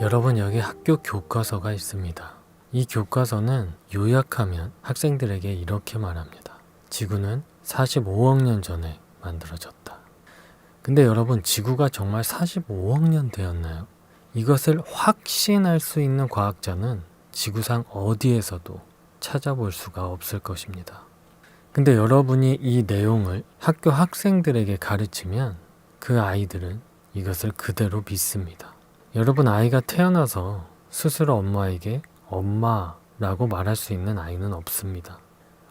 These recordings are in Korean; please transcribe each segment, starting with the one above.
여러분, 여기 학교 교과서가 있습니다. 이 교과서는 요약하면 학생들에게 이렇게 말합니다. 지구는 45억 년 전에 만들어졌다. 근데 여러분, 지구가 정말 45억 년 되었나요? 이것을 확신할 수 있는 과학자는 지구상 어디에서도 찾아볼 수가 없을 것입니다. 근데 여러분이 이 내용을 학교 학생들에게 가르치면 그 아이들은 이것을 그대로 믿습니다. 여러분, 아이가 태어나서 스스로 엄마에게 엄마라고 말할 수 있는 아이는 없습니다.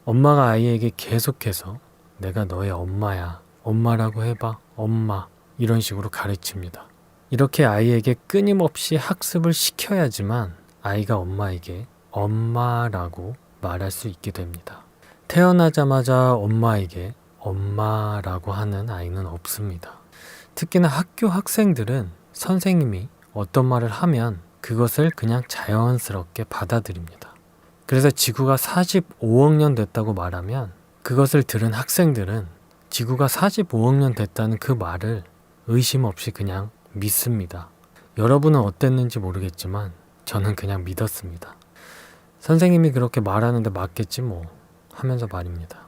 엄마가 아이에게 계속해서 내가 너의 엄마야, 엄마라고 해봐, 엄마, 이런 식으로 가르칩니다. 이렇게 아이에게 끊임없이 학습을 시켜야지만 아이가 엄마에게 엄마라고 말할 수 있게 됩니다. 태어나자마자 엄마에게 엄마라고 하는 아이는 없습니다. 특히나 학교 학생들은 선생님이 어떤 말을 하면 그것을 그냥 자연스럽게 받아들입니다. 그래서 지구가 45억 년 됐다고 말하면 그것을 들은 학생들은 지구가 45억 년 됐다는 그 말을 의심 없이 그냥 믿습니다. 여러분은 어땠는지 모르겠지만 저는 그냥 믿었습니다. 선생님이 그렇게 말하는데 맞겠지 뭐 하면서 말입니다.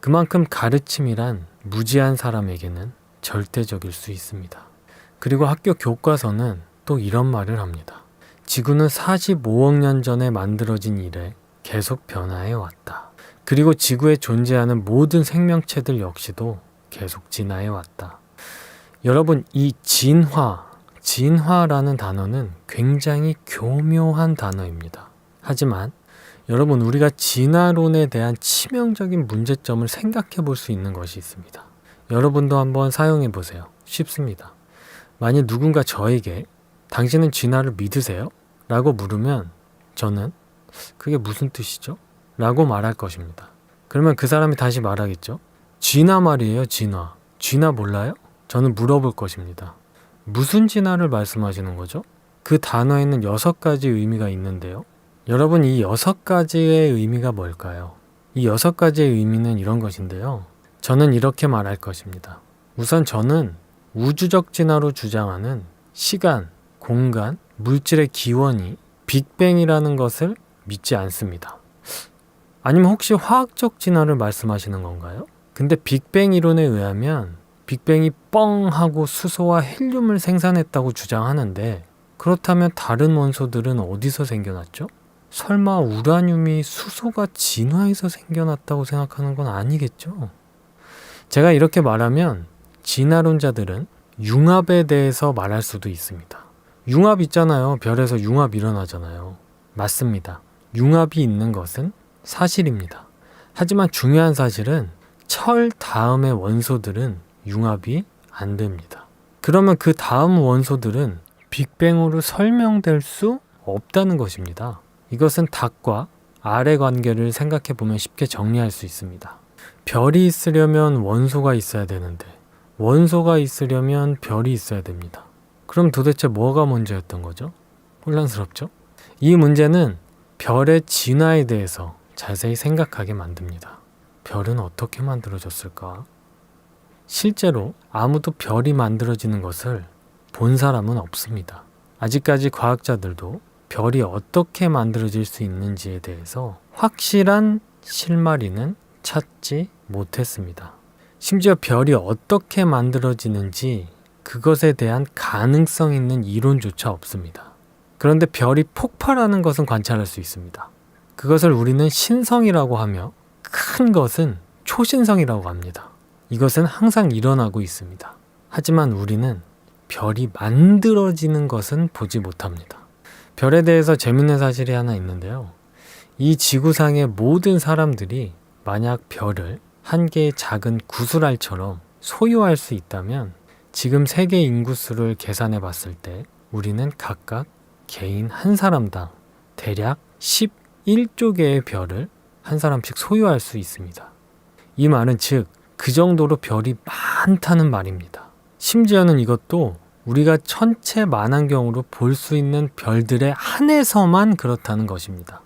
그만큼 가르침이란 무지한 사람에게는 절대적일 수 있습니다. 그리고 학교 교과서는 또 이런 말을 합니다. 지구는 45억 년 전에 만들어진 이래 계속 변화해 왔다. 그리고 지구에 존재하는 모든 생명체들 역시도 계속 진화해 왔다. 여러분, 이 진화라는 단어는 굉장히 교묘한 단어입니다. 하지만 여러분, 우리가 진화론에 대한 치명적인 문제점을 생각해 볼 수 있는 것이 있습니다. 여러분도 한번 사용해 보세요. 쉽습니다. 만약 누군가 저에게 당신은 진화를 믿으세요? 라고 물으면 저는 그게 무슨 뜻이죠? 라고 말할 것입니다. 그러면 그 사람이 다시 말하겠죠? 진화 말이에요, 진화. 진화 몰라요? 저는 물어볼 것입니다. 무슨 진화를 말씀하시는 거죠? 그 단어에는 6가지 의미가 있는데요. 여러분, 이 6가지의 의미가 뭘까요? 이 6가지의 의미는 이런 것인데요. 저는 이렇게 말할 것입니다. 우선 저는 우주적 진화로 주장하는 시간, 공간, 물질의 기원이 빅뱅이라는 것을 믿지 않습니다. 아니면 혹시 화학적 진화를 말씀하시는 건가요? 근데 빅뱅 이론에 의하면 빅뱅이 뻥 하고 수소와 헬륨을 생산했다고 주장하는데, 그렇다면 다른 원소들은 어디서 생겨났죠? 설마 우라늄이 수소가 진화해서 생겨났다고 생각하는 건 아니겠죠? 제가 이렇게 말하면 진화론자들은 융합에 대해서 말할 수도 있습니다. 융합 있잖아요. 별에서 융합 일어나잖아요. 맞습니다. 융합이 있는 것은 사실입니다. 하지만 중요한 사실은 철 다음의 원소들은 융합이 안 됩니다. 그러면 그 다음 원소들은 빅뱅으로 설명될 수 없다는 것입니다. 이것은 닭과 알의 관계를 생각해 보면 쉽게 정리할 수 있습니다. 별이 있으려면 원소가 있어야 되는데 원소가 있으려면 별이 있어야 됩니다. 그럼 도대체 뭐가 먼저였던 거죠? 혼란스럽죠? 이 문제는 별의 진화에 대해서 자세히 생각하게 만듭니다. 별은 어떻게 만들어졌을까? 실제로 아무도 별이 만들어지는 것을 본 사람은 없습니다. 아직까지 과학자들도 별이 어떻게 만들어질 수 있는지에 대해서 확실한 실마리는 찾지 못했습니다. 심지어 별이 어떻게 만들어지는지 그것에 대한 가능성 있는 이론조차 없습니다. 그런데 별이 폭발하는 것은 관찰할 수 있습니다. 그것을 우리는 신성이라고 하며 큰 것은 초신성이라고 합니다. 이것은 항상 일어나고 있습니다. 하지만 우리는 별이 만들어지는 것은 보지 못합니다. 별에 대해서 재밌는 사실이 하나 있는데요. 이 지구상의 모든 사람들이 만약 별을 한 개의 작은 구슬알처럼 소유할 수 있다면 지금 세계 인구수를 계산해 봤을 때 우리는 각각 개인 한 사람당 대략 11조 개의 별을 한 사람씩 소유할 수 있습니다. 이 말은 즉 그 정도로 별이 많다는 말입니다. 심지어는 이것도 우리가 천체 만환경으로 볼 수 있는 별들의 한에서만 그렇다는 것입니다.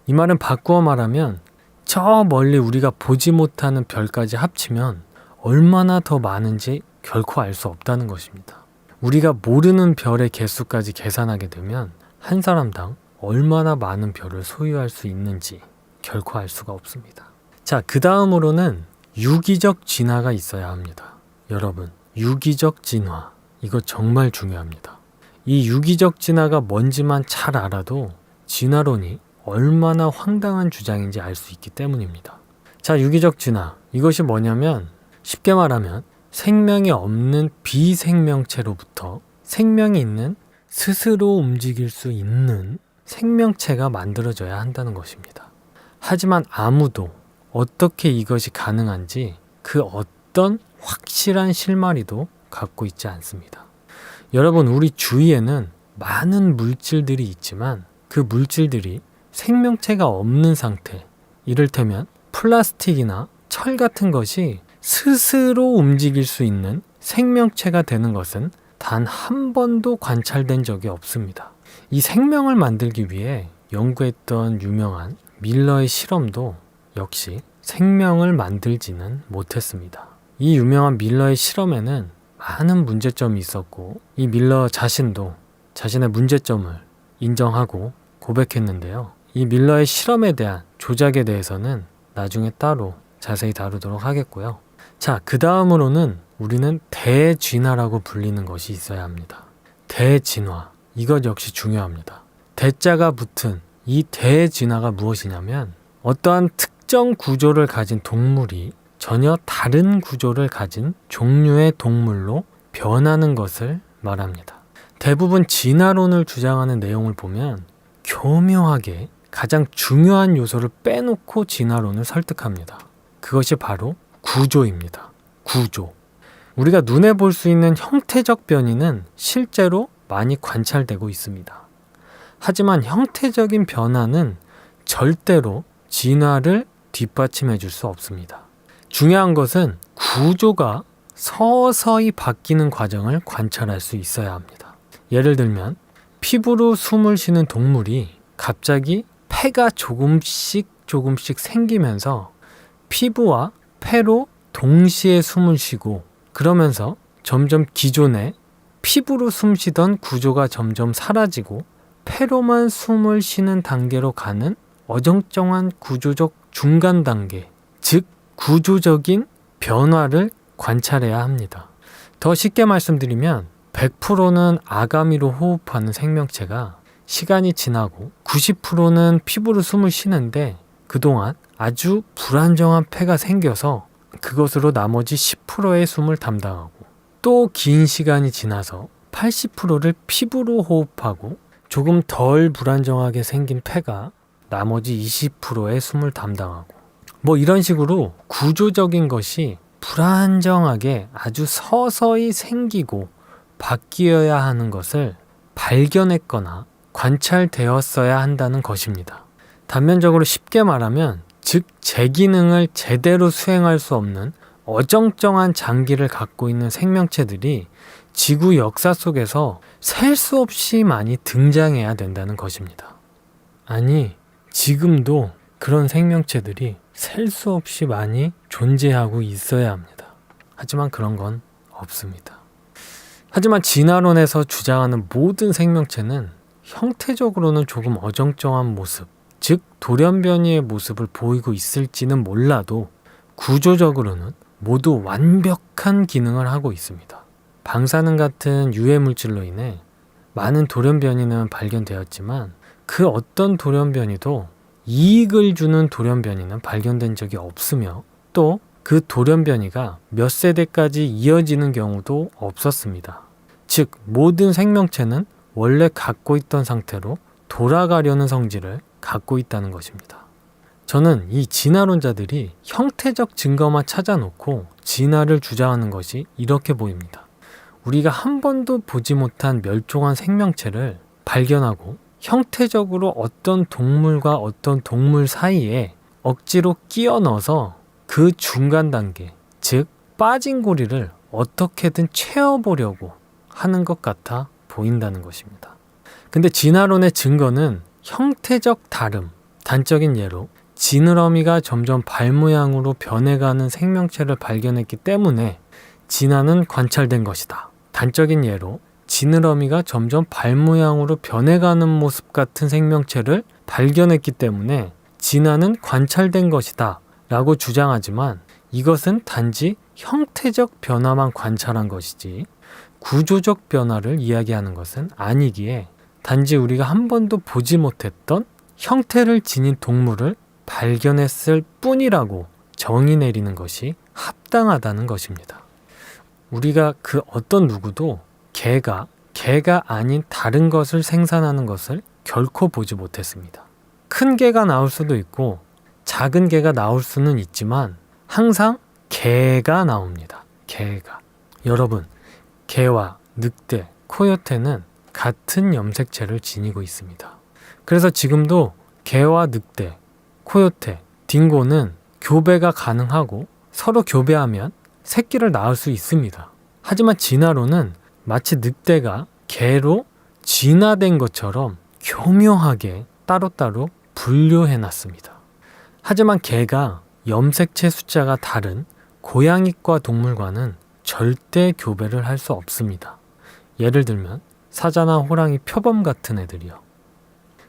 이 말은 바꾸어 말하면 저 멀리 우리가 보지 못하는 별까지 합치면 얼마나 더 많은지 결코 알 수 없다는 것입니다. 우리가 모르는 별의 개수까지 계산하게 되면 한 사람당 얼마나 많은 별을 소유할 수 있는지 결코 알 수가 없습니다. 자, 그 다음으로는 유기적 진화가 있어야 합니다. 여러분, 유기적 진화, 이거 정말 중요합니다. 이 유기적 진화가 뭔지만 잘 알아도 진화론이 얼마나 황당한 주장인지 알 수 있기 때문입니다. 자, 유기적 진화, 이것이 뭐냐면 쉽게 말하면 생명이 없는 비생명체로부터 생명이 있는 스스로 움직일 수 있는 생명체가 만들어져야 한다는 것입니다. 하지만 아무도 어떻게 이것이 가능한지 그 어떤 확실한 실마리도 갖고 있지 않습니다. 여러분, 우리 주위에는 많은 물질들이 있지만 그 물질들이 생명체가 없는 상태, 이를테면 플라스틱이나 철 같은 것이 스스로 움직일 수 있는 생명체가 되는 것은 단 한 번도 관찰된 적이 없습니다. 이 생명을 만들기 위해 연구했던 유명한 밀러의 실험도 역시 생명을 만들지는 못했습니다. 이 유명한 밀러의 실험에는 많은 문제점이 있었고 이 밀러 자신도 자신의 문제점을 인정하고 고백했는데요. 이 밀러의 실험에 대한 조작에 대해서는 나중에 따로 자세히 다루도록 하겠고요. 자, 그 다음으로는 우리는 대진화라고 불리는 것이 있어야 합니다. 대진화, 이것 역시 중요합니다. 대자가 붙은 이 대진화가 무엇이냐면 어떠한 특정 구조를 가진 동물이 전혀 다른 구조를 가진 종류의 동물로 변하는 것을 말합니다. 대부분 진화론을 주장하는 내용을 보면 교묘하게 가장 중요한 요소를 빼놓고 진화론을 설득합니다. 그것이 바로 구조입니다. 구조. 우리가 눈에 볼 수 있는 형태적 변이는 실제로 많이 관찰되고 있습니다. 하지만 형태적인 변화는 절대로 진화를 뒷받침해 줄 수 없습니다. 중요한 것은 구조가 서서히 바뀌는 과정을 관찰할 수 있어야 합니다. 예를 들면 피부로 숨을 쉬는 동물이 갑자기 폐가 조금씩 생기면서 피부와 폐로 동시에 숨을 쉬고 그러면서 점점 기존에 피부로 숨쉬던 구조가 점점 사라지고 폐로만 숨을 쉬는 단계로 가는 어정쩡한 구조적 중간 단계, 즉 구조적인 변화를 관찰해야 합니다. 더 쉽게 말씀드리면 100%는 아가미로 호흡하는 생명체가 시간이 지나고 90%는 피부로 숨을 쉬는데 그동안 아주 불안정한 폐가 생겨서 그것으로 나머지 10%의 숨을 담당하고 또 긴 시간이 지나서 80%를 피부로 호흡하고 조금 덜 불안정하게 생긴 폐가 나머지 20%의 숨을 담당하고 뭐 이런 식으로 구조적인 것이 불안정하게 아주 서서히 생기고 바뀌어야 하는 것을 발견했거나 관찰되었어야 한다는 것입니다. 단면적으로 쉽게 말하면 즉 제 기능을 제대로 수행할 수 없는 어정쩡한 장기를 갖고 있는 생명체들이 지구 역사 속에서 셀 수 없이 많이 등장해야 된다는 것입니다. 아니, 지금도 그런 생명체들이 셀 수 없이 많이 존재하고 있어야 합니다. 하지만 그런 건 없습니다. 하지만 진화론에서 주장하는 모든 생명체는 형태적으로는 조금 어정쩡한 모습, 즉 돌연변이의 모습을 보이고 있을지는 몰라도 구조적으로는 모두 완벽한 기능을 하고 있습니다. 방사능 같은 유해 물질로 인해 많은 돌연변이는 발견되었지만 그 어떤 돌연변이도 이익을 주는 돌연변이는 발견된 적이 없으며 또 그 돌연변이가 몇 세대까지 이어지는 경우도 없었습니다. 즉 모든 생명체는 원래 갖고 있던 상태로 돌아가려는 성질을 갖고 있다는 것입니다. 저는 이 진화론자들이 형태적 증거만 찾아놓고 진화를 주장하는 것이 이렇게 보입니다. 우리가 한 번도 보지 못한 멸종한 생명체를 발견하고 형태적으로 어떤 동물과 어떤 동물 사이에 억지로 끼워 넣어서 그 중간 단계, 즉 빠진 고리를 어떻게든 채워보려고 하는 것 같아 보인다는 것입니다. 근데 진화론의 증거는 형태적 다름, 단적인 예로 지느러미가 점점 발 모양으로 변해가는 생명체를 발견했기 때문에 진화는 관찰된 것이다. 단적인 예로 지느러미가 점점 발 모양으로 변해가는 모습 같은 생명체를 발견했기 때문에 진화는 관찰된 것이다 라고 주장하지만 이것은 단지 형태적 변화만 관찰한 것이지 구조적 변화를 이야기하는 것은 아니기에 단지 우리가 한 번도 보지 못했던 형태를 지닌 동물을 발견했을 뿐이라고 정의 내리는 것이 합당하다는 것입니다. 우리가 그 어떤 누구도 개가 아닌 다른 것을 생산하는 것을 결코 보지 못했습니다. 큰 개가 나올 수도 있고 작은 개가 나올 수는 있지만 항상 개가 나옵니다. 개가. 여러분, 개와 늑대, 코요테는 같은 염색체를 지니고 있습니다. 그래서 지금도 개와 늑대, 코요테, 딩고는 교배가 가능하고 서로 교배하면 새끼를 낳을 수 있습니다. 하지만 진화론은 마치 늑대가 개로 진화된 것처럼 교묘하게 따로따로 분류해놨습니다. 하지만 개가 염색체 숫자가 다른 고양이과 동물과는 절대 교배를 할 수 없습니다. 예를 들면 사자나 호랑이 표범 같은 애들이요.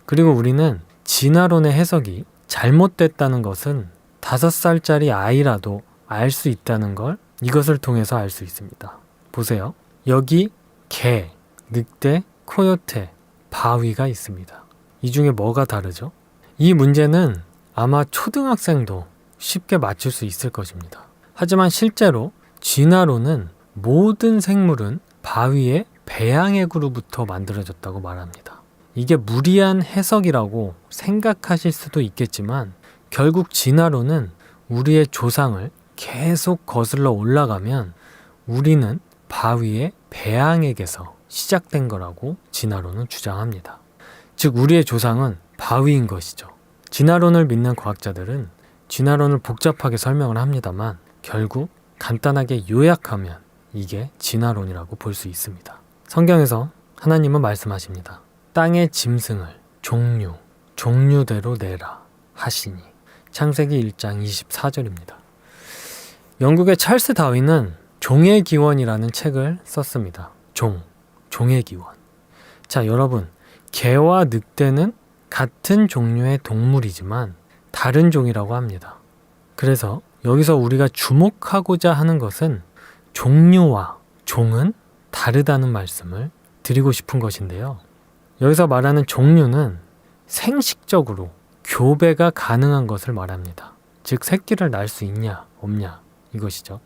그리고 우리는 진화론의 해석이 잘못됐다는 것은 5살짜리 아이라도 알 수 있다는 걸 이것을 통해서 알 수 있습니다. 보세요. 여기 개, 늑대, 코요테, 바위가 있습니다. 이 중에 뭐가 다르죠? 이 문제는 아마 초등학생도 쉽게 맞출 수 있을 것입니다. 하지만 실제로 진화론은 모든 생물은 바위의 배양액으로부터 만들어졌다고 말합니다. 이게 무리한 해석이라고 생각하실 수도 있겠지만 결국 진화론은 우리의 조상을 계속 거슬러 올라가면 우리는 바위의 배양액에서 시작된 거라고 진화론은 주장합니다. 즉 우리의 조상은 바위인 것이죠. 진화론을 믿는 과학자들은 진화론을 복잡하게 설명을 합니다만 결국 간단하게 요약하면 이게 진화론이라고 볼 수 있습니다. 성경에서 하나님은 말씀하십니다. 땅의 짐승을 종류대로 내라 하시니. 창세기 1장 24절입니다. 영국의 찰스 다윈은 종의 기원이라는 책을 썼습니다. 종의 기원. 자, 여러분, 개와 늑대는 같은 종류의 동물이지만 다른 종이라고 합니다. 그래서 여기서 우리가 주목하고자 하는 것은 종류와 종은 다르다는 말씀을 드리고 싶은 것인데요. 여기서 말하는 종류는 생식적으로 교배가 가능한 것을 말합니다. 즉 새끼를 낳을 수 있냐 없냐 이것이죠.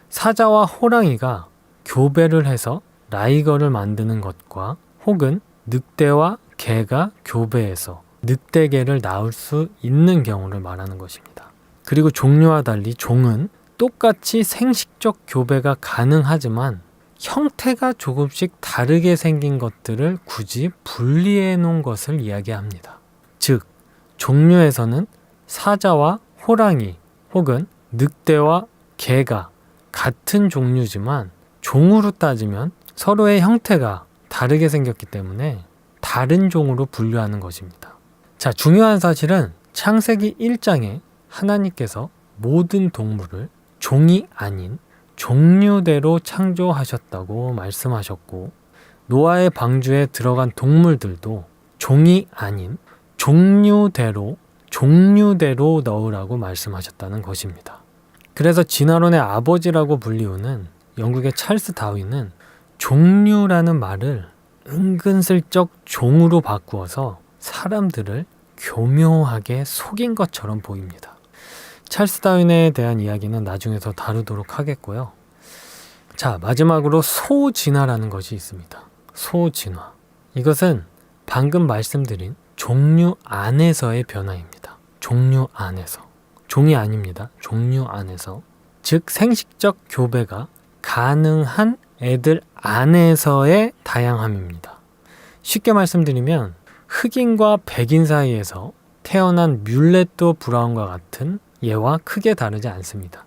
사자와 호랑이가 교배를 해서 라이거를 만드는 것과 혹은 늑대와 개가 교배해서 늑대개를 낳을 수 있는 경우를 말하는 것입니다. 그리고 종류와 달리 종은 똑같이 생식적 교배가 가능하지만 형태가 조금씩 다르게 생긴 것들을 굳이 분리해 놓은 것을 이야기합니다. 즉, 종류에서는 사자와 호랑이 혹은 늑대와 개가 같은 종류지만 종으로 따지면 서로의 형태가 다르게 생겼기 때문에 다른 종으로 분류하는 것입니다. 자, 중요한 사실은 창세기 1장에 하나님께서 모든 동물을 종이 아닌 종류대로 창조하셨다고 말씀하셨고 노아의 방주에 들어간 동물들도 종이 아닌 종류대로 넣으라고 말씀하셨다는 것입니다. 그래서 진화론의 아버지라고 불리우는 영국의 찰스 다윈은 종류라는 말을 은근슬쩍 종으로 바꾸어서 사람들을 교묘하게 속인 것처럼 보입니다. 찰스 다윈에 대한 이야기는 나중에 더 다루도록 하겠고요. 자, 마지막으로 소진화라는 것이 있습니다. 소진화. 이것은 방금 말씀드린 종류 안에서의 변화입니다. 종류 안에서. 종이 아닙니다. 종류 안에서. 즉 생식적 교배가 가능한 애들 안에서의 다양함입니다. 쉽게 말씀드리면 흑인과 백인 사이에서 태어난 뮬렛도 브라운과 같은 얘와 크게 다르지 않습니다.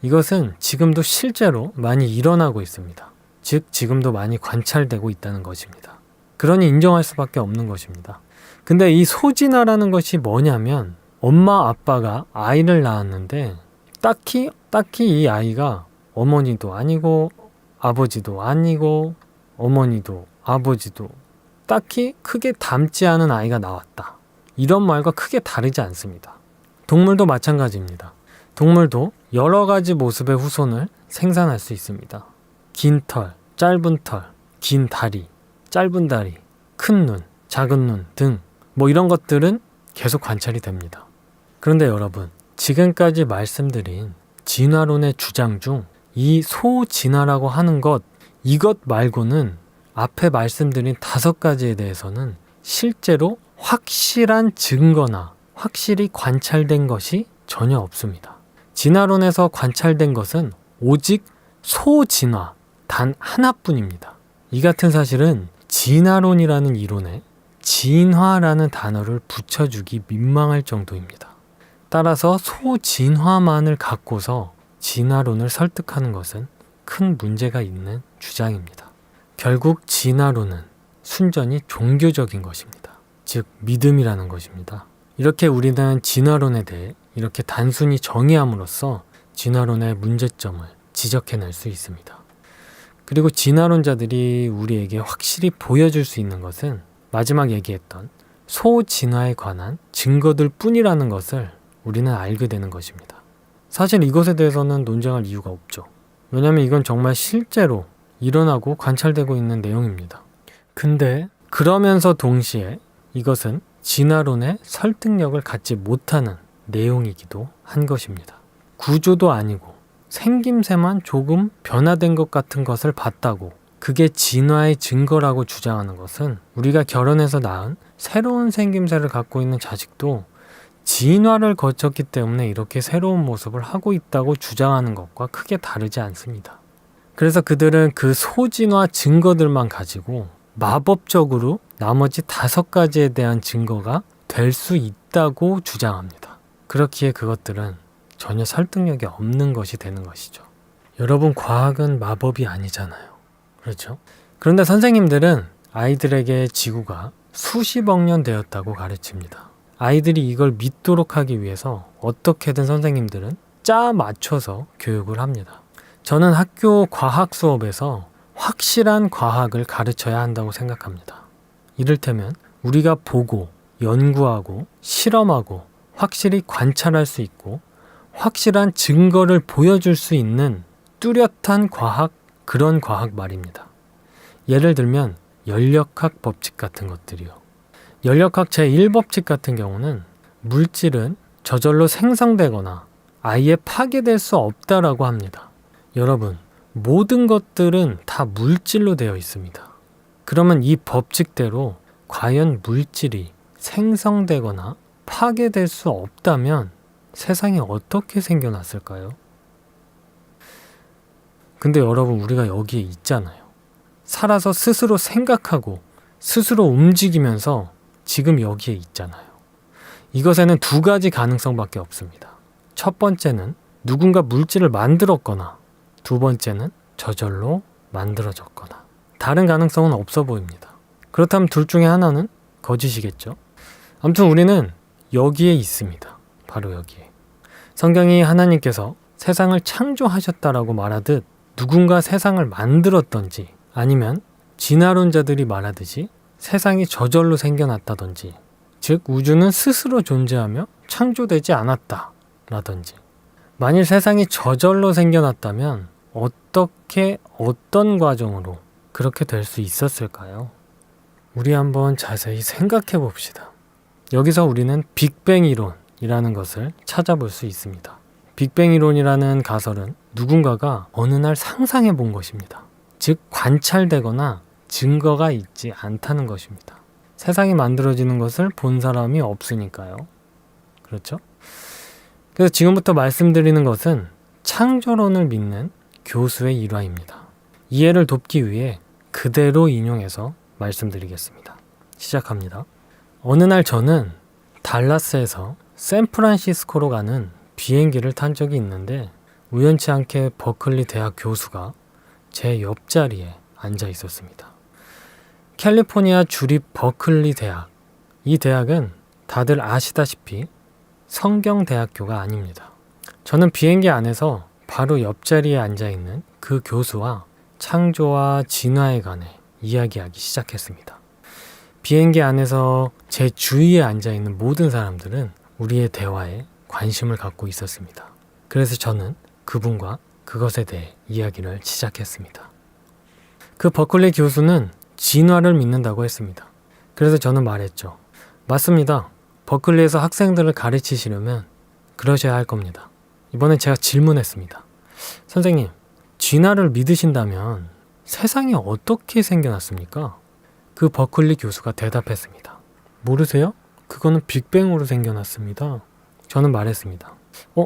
이것은 지금도 실제로 많이 일어나고 있습니다. 즉 지금도 많이 관찰되고 있다는 것입니다. 그러니 인정할 수밖에 없는 것입니다. 근데 이 소진화라는 것이 뭐냐면 엄마 아빠가 아이를 낳았는데 딱히 이 아이가 어머니도 아니고 아버지도 아니고 어머니도 아버지도 딱히 크게 닮지 않은 아이가 나왔다. 이런 말과 크게 다르지 않습니다. 동물도 마찬가지입니다. 동물도 여러 가지 모습의 후손을 생산할 수 있습니다. 긴 털, 짧은 털, 긴 다리, 짧은 다리, 큰 눈, 작은 눈 등 이런 것들은 계속 관찰이 됩니다. 그런데 여러분, 지금까지 말씀드린 진화론의 주장 중 이 소진화라고 하는 것, 이것 말고는 앞에 말씀드린 5가지에 대해서는 실제로 확실한 증거나 확실히 관찰된 것이 전혀 없습니다. 진화론에서 관찰된 것은 오직 소진화 단 하나뿐입니다. 이 같은 사실은 진화론이라는 이론에 진화라는 단어를 붙여주기 민망할 정도입니다. 따라서 소진화만을 갖고서 진화론을 설득하는 것은 큰 문제가 있는 주장입니다. 결국 진화론은 순전히 종교적인 것입니다. 즉 믿음이라는 것입니다. 이렇게 우리는 진화론에 대해 이렇게 단순히 정의함으로써 진화론의 문제점을 지적해낼 수 있습니다. 그리고 진화론자들이 우리에게 확실히 보여줄 수 있는 것은 마지막 얘기했던 소진화에 관한 증거들 뿐이라는 것을 우리는 알게 되는 것입니다. 사실 이것에 대해서는 논쟁할 이유가 없죠. 왜냐하면 이건 정말 실제로 일어나고 관찰되고 있는 내용입니다. 근데 그러면서 동시에 이것은 진화론의 설득력을 갖지 못하는 내용이기도 한 것입니다. 구조도 아니고 생김새만 조금 변화된 것 같은 것을 봤다고 그게 진화의 증거라고 주장하는 것은 우리가 결혼해서 낳은 새로운 생김새를 갖고 있는 자식도 진화를 거쳤기 때문에 이렇게 새로운 모습을 하고 있다고 주장하는 것과 크게 다르지 않습니다. 그래서 그들은 그 소진화 증거들만 가지고 마법적으로 나머지 5가지에 대한 증거가 될 수 있다고 주장합니다. 그렇기에 그것들은 전혀 설득력이 없는 것이 되는 것이죠. 여러분, 과학은 마법이 아니잖아요. 그렇죠? 그런데 선생님들은 아이들에게 지구가 수십억 년 되었다고 가르칩니다. 아이들이 이걸 믿도록 하기 위해서 어떻게든 선생님들은 짜 맞춰서 교육을 합니다. 저는 학교 과학 수업에서 확실한 과학을 가르쳐야 한다고 생각합니다. 이를테면 우리가 보고 연구하고 실험하고 확실히 관찰할 수 있고 확실한 증거를 보여줄 수 있는 뚜렷한 과학, 그런 과학 말입니다. 예를 들면 열역학 법칙 같은 것들이요. 열역학 제1법칙 같은 경우는 물질은 저절로 생성되거나 아예 파괴될 수 없다라고 합니다. 여러분, 모든 것들은 다 물질로 되어 있습니다. 그러면 이 법칙대로 과연 물질이 생성되거나 파괴될 수 없다면 세상이 어떻게 생겨났을까요? 근데 여러분, 우리가 여기에 있잖아요. 살아서 스스로 생각하고 스스로 움직이면서 지금 여기에 있잖아요. 이것에는 2가지 가능성밖에 없습니다. 첫 번째는 누군가 물질을 만들었거나, 두 번째는 저절로 만들어졌거나. 다른 가능성은 없어 보입니다. 그렇다면 둘 중에 하나는 거짓이겠죠. 아무튼 우리는 여기에 있습니다. 바로 여기에. 성경이 하나님께서 세상을 창조하셨다라고 말하듯 누군가 세상을 만들었던지, 아니면 진화론자들이 말하듯이 세상이 저절로 생겨났다든지, 즉 우주는 스스로 존재하며 창조되지 않았다 라든지, 만일 세상이 저절로 생겨났다면 어떻게, 어떤 과정으로 그렇게 될 수 있었을까요? 우리 한번 자세히 생각해 봅시다. 여기서 우리는 빅뱅 이론이라는 것을 찾아볼 수 있습니다. 빅뱅 이론이라는 가설은 누군가가 어느 날 상상해 본 것입니다. 즉 관찰되거나 증거가 있지 않다는 것입니다. 세상이 만들어지는 것을 본 사람이 없으니까요. 그렇죠? 그래서 지금부터 말씀드리는 것은 창조론을 믿는 교수의 일화입니다. 이해를 돕기 위해 그대로 인용해서 말씀드리겠습니다. 시작합니다. 어느 날 저는 달라스에서 샌프란시스코로 가는 비행기를 탄 적이 있는데 우연치 않게 버클리 대학 교수가 제 옆자리에 앉아 있었습니다. 캘리포니아 주립 버클리 대학. 이 대학은 다들 아시다시피 성경대학교가 아닙니다. 저는 비행기 안에서 바로 옆자리에 앉아 있는 그 교수와 창조와 진화에 관해 이야기하기 시작했습니다. 비행기 안에서 제 주위에 앉아있는 모든 사람들은 우리의 대화에 관심을 갖고 있었습니다. 그래서 저는 그분과 그것에 대해 이야기를 시작했습니다. 그 버클리 교수는 진화를 믿는다고 했습니다. 그래서 저는 말했죠. 맞습니다. 버클리에서 학생들을 가르치시려면 그러셔야 할 겁니다. 이번엔 제가 질문했습니다. 선생님, 진화를 믿으신다면 세상이 어떻게 생겨났습니까? 그 버클리 교수가 대답했습니다. 모르세요? 그거는 빅뱅으로 생겨났습니다. 저는 말했습니다.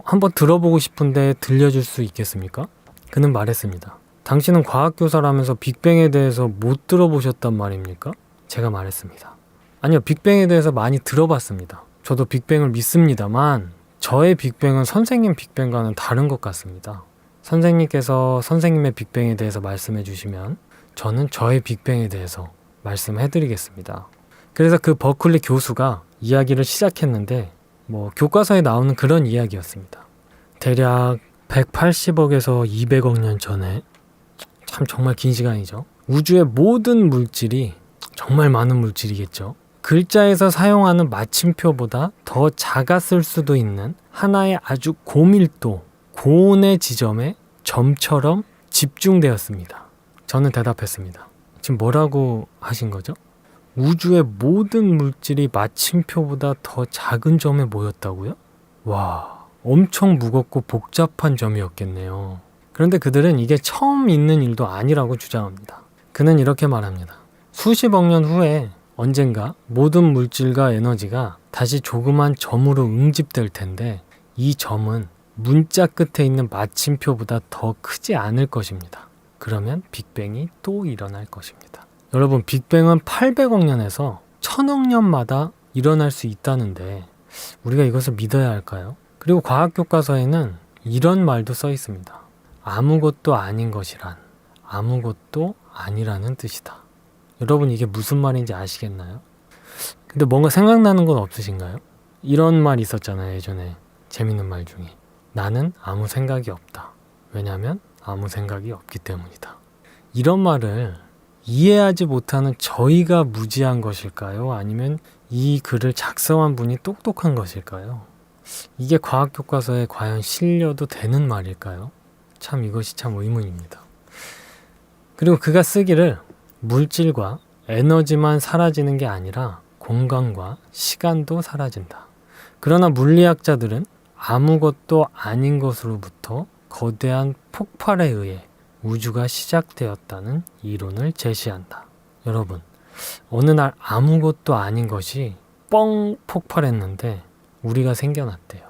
한번 들어보고 싶은데 들려줄 수 있겠습니까? 그는 말했습니다. 당신은 과학교사라면서 빅뱅에 대해서 못 들어보셨단 말입니까? 제가 말했습니다. 아니요, 빅뱅에 대해서 많이 들어봤습니다. 저도 빅뱅을 믿습니다만 저의 빅뱅은 선생님 빅뱅과는 다른 것 같습니다. 선생님께서 선생님의 빅뱅에 대해서 말씀해 주시면 저는 저의 빅뱅에 대해서 말씀해 드리겠습니다. 그래서 그 버클리 교수가 이야기를 시작했는데 교과서에 나오는 그런 이야기였습니다. 대략 180억에서 200억 년 전에, 참 정말 긴 시간이죠. 우주의 모든 물질이, 정말 많은 물질이겠죠. 글자에서 사용하는 마침표보다 더 작았을 수도 있는 하나의 아주 고밀도, 고온의 지점에 점처럼 집중되었습니다. 저는 대답했습니다. 지금 뭐라고 하신 거죠? 우주의 모든 물질이 마침표보다 더 작은 점에 모였다고요? 와, 엄청 무겁고 복잡한 점이었겠네요. 그런데 그들은 이게 처음 있는 일도 아니라고 주장합니다. 그는 이렇게 말합니다. 수십억 년 후에 언젠가 모든 물질과 에너지가 다시 조그만 점으로 응집될 텐데 이 점은 문자 끝에 있는 마침표보다 더 크지 않을 것입니다. 그러면 빅뱅이 또 일어날 것입니다. 여러분, 빅뱅은 800억 년에서 1000억 년마다 일어날 수 있다는데 우리가 이것을 믿어야 할까요? 그리고 과학 교과서에는 이런 말도 써 있습니다. 아무것도 아닌 것이란 아무것도 아니라는 뜻이다. 여러분, 이게 무슨 말인지 아시겠나요? 근데 뭔가 생각나는 건 없으신가요? 이런 말이 있었잖아요, 예전에. 재밌는 말 중에. 나는 아무 생각이 없다. 왜냐하면 아무 생각이 없기 때문이다. 이런 말을 이해하지 못하는 저희가 무지한 것일까요? 아니면 이 글을 작성한 분이 똑똑한 것일까요? 이게 과학 교과서에 과연 실려도 되는 말일까요? 참 이것이 참 의문입니다. 그리고 그가 쓰기를 물질과 에너지만 사라지는 게 아니라 공간과 시간도 사라진다. 그러나 물리학자들은 아무것도 아닌 것으로부터 거대한 폭발에 의해 우주가 시작되었다는 이론을 제시한다. 여러분, 어느 날 아무것도 아닌 것이 뻥 폭발했는데 우리가 생겨났대요.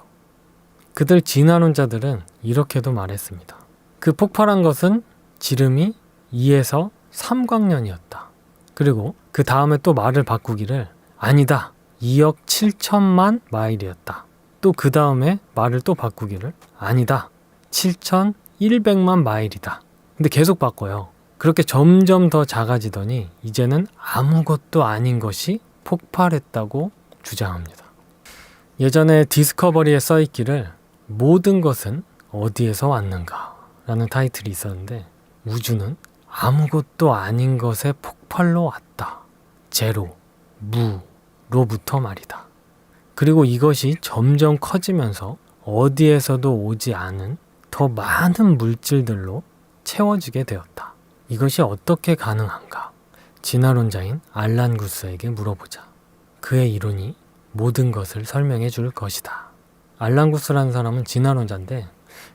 그들 진화론자들은 이렇게도 말했습니다. 그 폭발한 것은 지름이 2에서 3광년이었다. 그리고 그 다음에 또 말을 바꾸기를 아니다. 2억 7천만 마일이었다. 또 그 다음에 말을 또 바꾸기를 아니다. 7,100만 마일이다. 근데 계속 바꿔요. 그렇게 점점 더 작아지더니 이제는 아무것도 아닌 것이 폭발했다고 주장합니다. 예전에 디스커버리에 써있기를 모든 것은 어디에서 왔는가 라는 타이틀이 있었는데 우주는 아무것도 아닌 것의 폭발로 왔다. 제로, 무로부터 말이다. 그리고 이것이 점점 커지면서 어디에서도 오지 않은 더 많은 물질들로 채워지게 되었다. 이것이 어떻게 가능한가? 진화론자인 알란 구스에게 물어보자. 그의 이론이 모든 것을 설명해 줄 것이다. 알란 구스라는 사람은 진화론자인데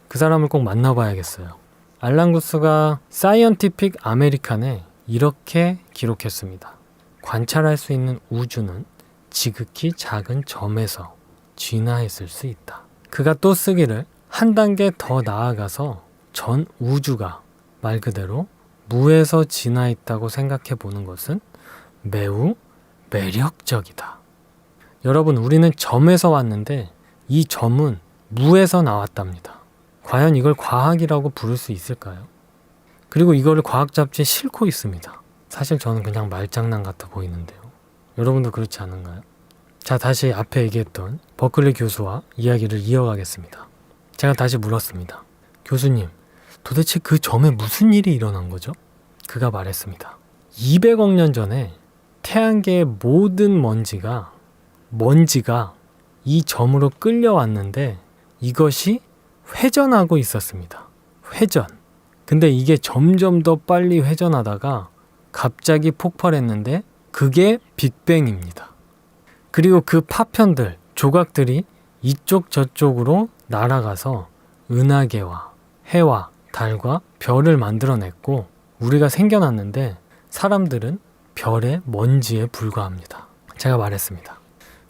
그 사람을 꼭 만나봐야겠어요. 알란 구스가 사이언티픽 아메리칸에 이렇게 기록했습니다. 관찰할 수 있는 우주는 지극히 작은 점에서 진화했을 수 있다. 그가 또 쓰기를 한 단계 더 나아가서 전 우주가 말 그대로 무에서 진화했다고 생각해 보는 것은 매우 매력적이다. 여러분, 우리는 점에서 왔는데 이 점은 무에서 나왔답니다. 과연 이걸 과학이라고 부를 수 있을까요? 그리고 이거를 과학 잡지에 싣고 있습니다. 사실 저는 그냥 말장난 같아 보이는데요. 여러분도 그렇지 않은가요? 자, 다시 앞에 얘기했던 버클리 교수와 이야기를 이어가겠습니다. 제가 다시 물었습니다. 교수님, 도대체 그 점에 무슨 일이 일어난 거죠? 그가 말했습니다. 200억 년 전에 태양계의 모든 먼지가 이 점으로 끌려왔는데 이것이 회전하고 있었습니다. 회전. 근데 이게 점점 더 빨리 회전하다가 갑자기 폭발했는데 그게 빅뱅입니다. 그리고 그 파편들, 조각들이 이쪽 저쪽으로 날아가서 은하계와 해와 달과 별을 만들어냈고 우리가 생겨났는데 사람들은 별의 먼지에 불과합니다. 제가 말했습니다.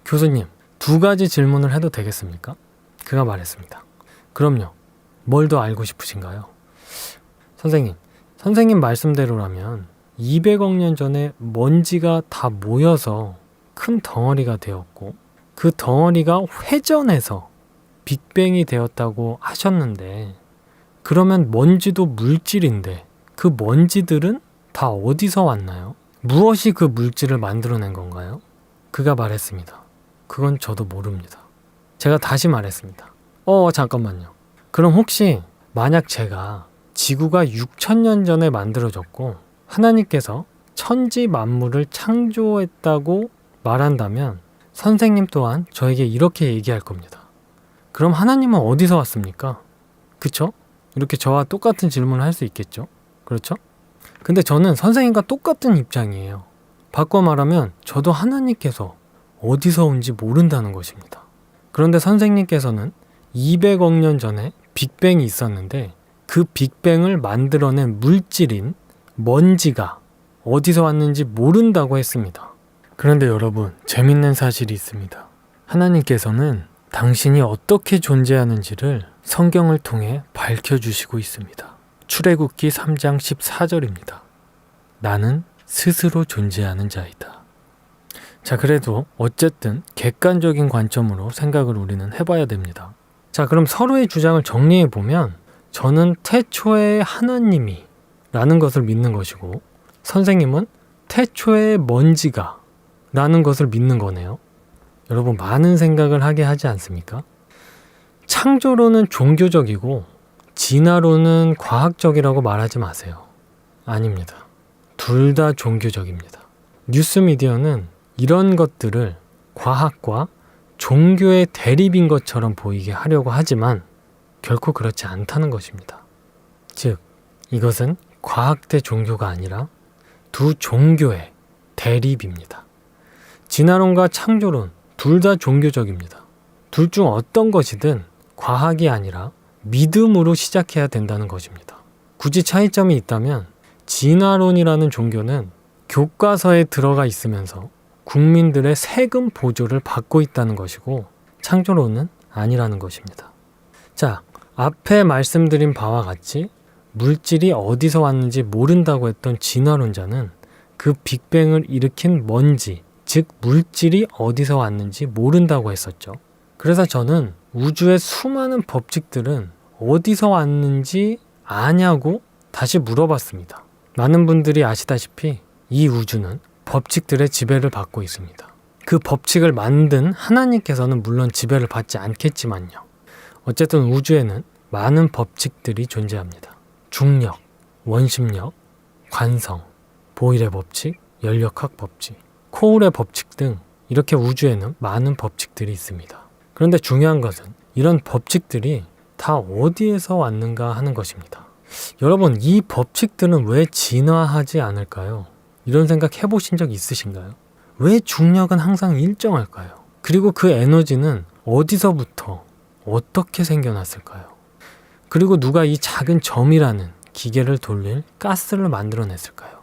교수님, 2가지 질문을 해도 되겠습니까? 그가 말했습니다. 그럼요. 뭘 더 알고 싶으신가요? 선생님 말씀대로라면 200억 년 전에 먼지가 다 모여서 큰 덩어리가 되었고 그 덩어리가 회전해서 빅뱅이 되었다고 하셨는데 그러면 먼지도 물질인데 그 먼지들은 다 어디서 왔나요? 무엇이 그 물질을 만들어낸 건가요? 그가 말했습니다. 그건 저도 모릅니다. 제가 다시 말했습니다. 잠깐만요. 그럼 혹시 만약 제가 지구가 6천년 전에 만들어졌고 하나님께서 천지 만물을 창조했다고 말한다면 선생님 또한 저에게 이렇게 얘기할 겁니다. 그럼 하나님은 어디서 왔습니까? 그쵸? 이렇게 저와 똑같은 질문을 할 수 있겠죠? 그렇죠? 근데 저는 선생님과 똑같은 입장이에요. 바꿔 말하면 저도 하나님께서 어디서 온지 모른다는 것입니다. 그런데 선생님께서는 200억 년 전에 빅뱅이 있었는데 그 빅뱅을 만들어낸 물질인 먼지가 어디서 왔는지 모른다고 했습니다. 그런데 여러분, 재밌는 사실이 있습니다. 하나님께서는 당신이 어떻게 존재하는지를 성경을 통해 밝혀주시고 있습니다. 출애굽기 3장 14절입니다. 나는 스스로 존재하는 자이다. 자, 그래도 어쨌든 객관적인 관점으로 생각을 우리는 해봐야 됩니다. 자, 그럼 서로의 주장을 정리해보면 저는 태초에 하나님이 라는 것을 믿는 것이고 선생님은 태초에 먼지가 라는 것을 믿는 거네요. 여러분, 많은 생각을 하게 하지 않습니까? 창조론은 종교적이고 진화론은 과학적이라고 말하지 마세요. 아닙니다. 둘 다 종교적입니다. 뉴스미디어는 이런 것들을 과학과 종교의 대립인 것처럼 보이게 하려고 하지만 결코 그렇지 않다는 것입니다. 즉, 이것은 과학 대 종교가 아니라 두 종교의 대립입니다. 진화론과 창조론 둘 다 종교적입니다. 둘 중 어떤 것이든 과학이 아니라 믿음으로 시작해야 된다는 것입니다. 굳이 차이점이 있다면 진화론이라는 종교는 교과서에 들어가 있으면서 국민들의 세금 보조를 받고 있다는 것이고 창조론은 아니라는 것입니다. 자, 앞에 말씀드린 바와 같이 물질이 어디서 왔는지 모른다고 했던 진화론자는 그 빅뱅을 일으킨 먼지, 즉 물질이 어디서 왔는지 모른다고 했었죠. 그래서 저는 우주의 수많은 법칙들은 어디서 왔는지 아냐고 다시 물어봤습니다. 많은 분들이 아시다시피 이 우주는 법칙들의 지배를 받고 있습니다. 그 법칙을 만든 하나님께서는 물론 지배를 받지 않겠지만요. 어쨌든 우주에는 많은 법칙들이 존재합니다. 중력, 원심력, 관성, 보일의 법칙, 연력학 법칙, 코울의 법칙 등 이렇게 우주에는 많은 법칙들이 있습니다. 그런데 중요한 것은 이런 법칙들이 다 어디에서 왔는가 하는 것입니다. 여러분, 이 법칙들은 왜 진화하지 않을까요? 이런 생각 해보신 적 있으신가요? 왜 중력은 항상 일정할까요? 그리고 그 에너지는 어디서부터 어떻게 생겨났을까요? 그리고 누가 이 작은 점이라는 기계를 돌릴 가스를 만들어냈을까요?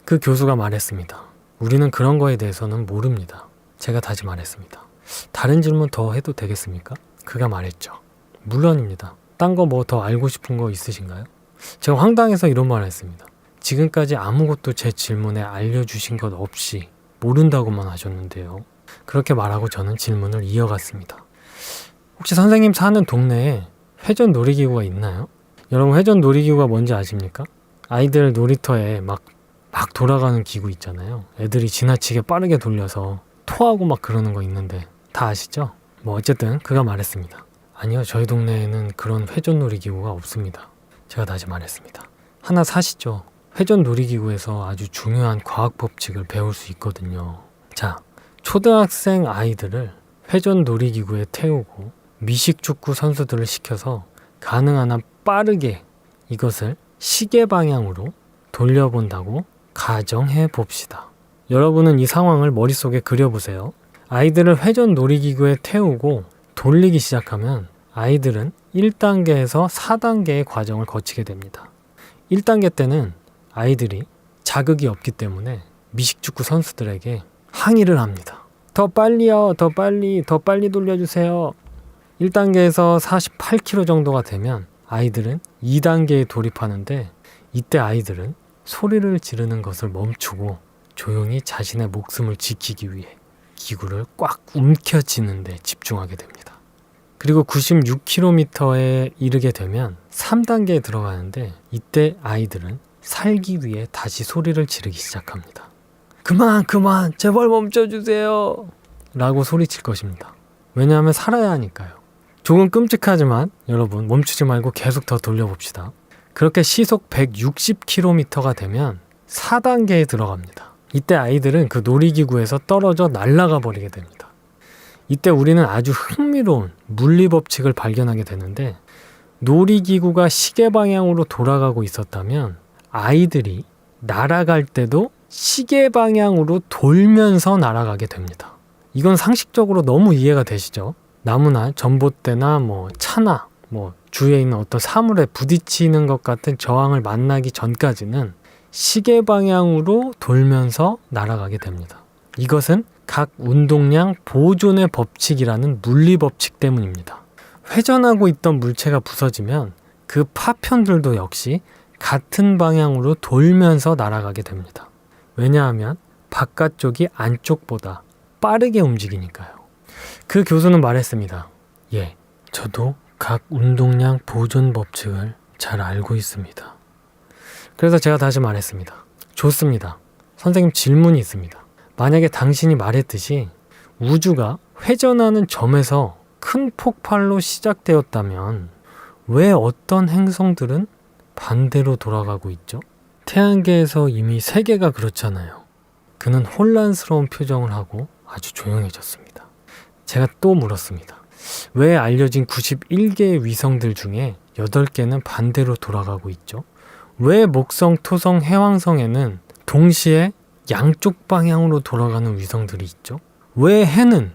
그 교수가 말했습니다. 우리는 그런 거에 대해서는 모릅니다. 제가 다시 말했습니다. 다른 질문 더 해도 되겠습니까? 그가 말했죠. 물론입니다. 딴 거 뭐 더 알고 싶은 거 있으신가요? 제가 황당해서 이런 말을 했습니다. 지금까지 아무것도 제 질문에 알려주신 것 없이 모른다고만 하셨는데요. 그렇게 말하고 저는 질문을 이어갔습니다. 혹시 선생님 사는 동네에 회전 놀이기구가 있나요? 여러분, 회전 놀이기구가 뭔지 아십니까? 아이들 놀이터에 막 돌아가는 기구 있잖아요. 애들이 지나치게 빠르게 돌려서 토하고 막 그러는 거 있는데 다 아시죠? 뭐 어쨌든 그가 말했습니다. 아니요, 저희 동네에는 그런 회전 놀이기구가 없습니다. 제가 다시 말했습니다. 하나 사시죠. 회전 놀이기구에서 아주 중요한 과학 법칙을 배울 수 있거든요. 자, 초등학생 아이들을 회전 놀이기구에 태우고 미식축구 선수들을 시켜서 가능한 한 빠르게 이것을 시계 방향으로 돌려본다고 가정해 봅시다. 여러분은 이 상황을 머릿속에 그려보세요. 아이들을 회전 놀이기구에 태우고 돌리기 시작하면 아이들은 1단계에서 4단계의 과정을 거치게 됩니다. 1단계 때는 아이들이 자극이 없기 때문에 미식축구 선수들에게 항의를 합니다. 더 빨리요, 더 빨리 돌려주세요. 1단계에서 48km 정도가 되면 아이들은 2단계에 돌입하는데 이때 아이들은 소리를 지르는 것을 멈추고 조용히 자신의 목숨을 지키기 위해 기구를 꽉 움켜쥐는 데 집중하게 됩니다. 그리고 96km에 이르게 되면 3단계에 들어가는데 이때 아이들은 살기 위해 다시 소리를 지르기 시작합니다. 그만 제발 멈춰주세요 라고 소리칠 것입니다. 왜냐하면 살아야 하니까요. 조금 끔찍하지만 여러분 멈추지 말고 계속 더 돌려봅시다. 그렇게 시속 160km가 되면 4단계에 들어갑니다. 이때 아이들은 그 놀이기구에서 떨어져 날아가 버리게 됩니다. 이때 우리는 아주 흥미로운 물리법칙을 발견하게 되는데 놀이기구가 시계 방향으로 돌아가고 있었다면 아이들이 날아갈 때도 시계 방향으로 돌면서 날아가게 됩니다. 이건 상식적으로 너무 이해가 되시죠? 나무나 전봇대나 차나 주위에 있는 어떤 사물에 부딪히는 것 같은 저항을 만나기 전까지는 시계 방향으로 돌면서 날아가게 됩니다. 이것은 각 운동량 보존의 법칙이라는 물리 법칙 때문입니다. 회전하고 있던 물체가 부서지면 그 파편들도 역시 같은 방향으로 돌면서 날아가게 됩니다. 왜냐하면 바깥쪽이 안쪽보다 빠르게 움직이니까요. 그 교수는 말했습니다. 저도 각 운동량 보존 법칙을 잘 알고 있습니다. 그래서 제가 다시 말했습니다. 좋습니다. 선생님 질문이 있습니다. 만약에 당신이 말했듯이 우주가 회전하는 점에서 큰 폭발로 시작되었다면 왜 어떤 행성들은 반대로 돌아가고 있죠? 태양계에서 이미 세계가 그렇잖아요. 그는 혼란스러운 표정을 하고 아주 조용해졌습니다. 제가 또 물었습니다. 왜 알려진 91개의 위성들 중에 8개는 반대로 돌아가고 있죠? 왜 목성, 토성, 해왕성에는 동시에 양쪽 방향으로 돌아가는 위성들이 있죠? 왜 해는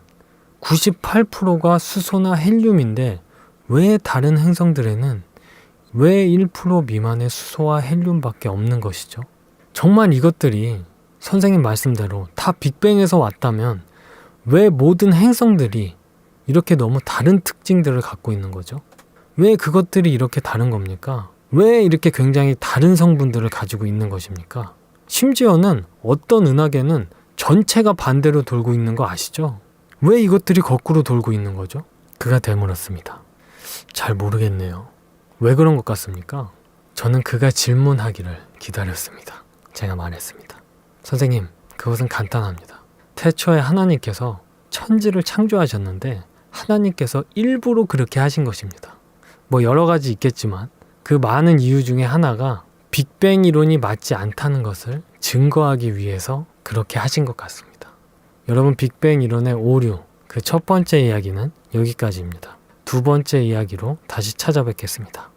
98%가 수소나 헬륨인데 왜 다른 행성들에는 왜 1% 미만의 수소와 헬륨밖에 없는 것이죠? 정말 이것들이 선생님 말씀대로 다 빅뱅에서 왔다면 왜 모든 행성들이 이렇게 너무 다른 특징들을 갖고 있는 거죠? 왜 그것들이 이렇게 다른 겁니까? 왜 이렇게 굉장히 다른 성분들을 가지고 있는 것입니까? 심지어는 어떤 은하계는 전체가 반대로 돌고 있는 거 아시죠? 왜 이것들이 거꾸로 돌고 있는 거죠? 그가 되물었습니다. 잘 모르겠네요. 왜 그런 것 같습니까? 저는 그가 질문하기를 기다렸습니다. 제가 말했습니다. 선생님, 그것은 간단합니다. 태초에 하나님께서 천지를 창조하셨는데 하나님께서 일부러 그렇게 하신 것입니다. 여러 가지 있겠지만 그 많은 이유 중에 하나가 빅뱅 이론이 맞지 않다는 것을 증거하기 위해서 그렇게 하신 것 같습니다. 여러분, 빅뱅 이론의 오류, 그 첫 번째 이야기는 여기까지입니다. 두 번째 이야기로 다시 찾아뵙겠습니다.